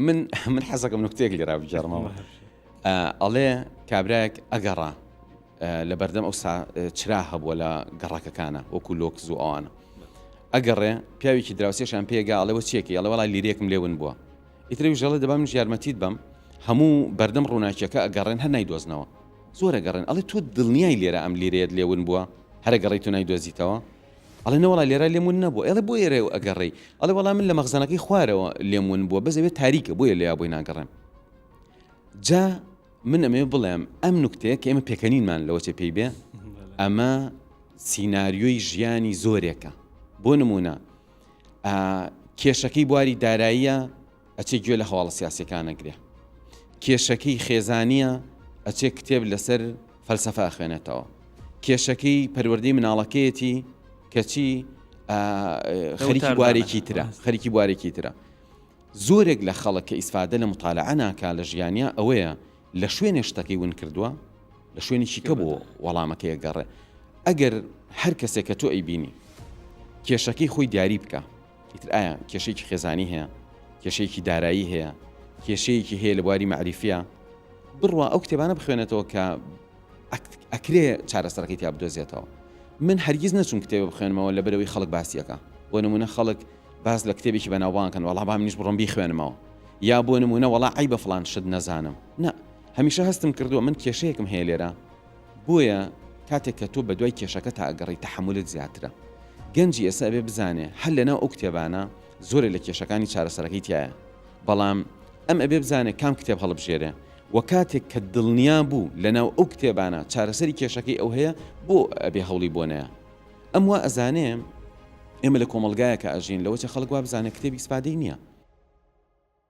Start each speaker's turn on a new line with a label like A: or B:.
A: من حەزەکەم نوکتێک لێرا بجارمەوە ئەڵێ کابراایەک ئەگەڕا لە بەردەم ئەو چرا هەبووە لە گەڕاکەکانە وەکو لۆکز و ئەوانە ئەگەڕێ پیاوێکی دراوسێشان پێگا ئەڵێەوە چێکی ئەڵێ وەڵای لیرێکم لێون بووە ئیتری ژەڵێ دەبام یارمەتیت بم هەموو بەردەم ڕووناکیەکە ئەگەڕێن هەر نایدۆزنەوە زۆر ئەگەڕێن ئەڵێ تۆ دڵنیای لێرە ئەم لیرێت لێون بووە هەرە گەڕی تو نایدۆزیتەوە ئەڵێ نەوەڵای لێرە لێمون نەبووە ئێڵێ بۆ ئێرە و ئەگەڕێی ئەڵێ وەڵام من لە مەخزانەکەی خوارەوە لێمون بووە بەزەوێت تاریکە بۆیە لێیا بۆی ناگەڕێم جا من ئەمێ بڵێم ئەم نوکتەیە کە ئێمە پێکەنینمان لەوە چێ پێی بێ ئەمە سیناریۆی ژیانی زۆرێکە بۆ نمونە کێشەکەی بواری داراییە ئەچێ گوێ لە هەواڵە سیاسیەکان نەگرێ کێشەکەی خێزانیە ئەچێ کتێب لەسەر فەلسەفە ئەخوێنێتەوە کێشەکەی پەروەردەی مناڵەکەیەتی کەچی خەریکی بوارێکی ترە خەریکی بوارێکی ترە زۆرێک لە خەڵک کە ئیسفادە لە مطالعە ناکا لە ژیانیا ئەوەیە لە شوێنێ شتەکەی ون کردووە لە شوێنێکی کە بۆ وەڵامەکەی گەڕێ ئەگەر هەر کەسێک کە تۆ ئەیبینی کێشەکەی خۆی دیاری بکە ئیتر ئایا کێشەیەکی خێزانی هەیە کێشەیەکی دارایی هەیە کێشەیەکی هەیە لە بواری معریفیە بڕوا ئەو کتێبانە بخوێنێتەوە کە ئەکرێ چارەسەرەکەی تیا بدۆزێتەوە من هەرگیز نەچوون کتێبە بخوێنمەوە لە بەرەوەی خەڵک باسیەکە بۆ نمونە خەڵک باز لە کتێبێکی بەناوبانکەن وەڵا با منیش بڕۆم بیخوێنمەوە یا بۆ نمونە وەڵا عیبە فڵان شت نەزانم نە هەمیشە هەستم کردووە من کێشەیەکم هەیە لێرە بۆیە کاتێک کە تۆ بە دوای کێشەکە تا ئەگەڕی تەحملت زیاترە گەنجی ئێستا ئەبێ بزانێ هەر لەناو ئەو کتێبانە زۆرە لە کێشەکانی چارەسەرەکەی تایە بەڵام ئەم ئەبێ بزانێ کام کتێب هەڵبژێرێ و کاتێک کە دڵنیا بوو لەناو ئەو کتێبانە چارەسەری کێشەکەی ئەو هەیە بۆ ئەبێ هەوڵی بۆ نەیە ئەم وا ئەزانێ ئێمە لە کۆمەلگایەکە ئەژین لەوە چە خەڵک وا بزانێ کتێبی ئیسفادەی نییە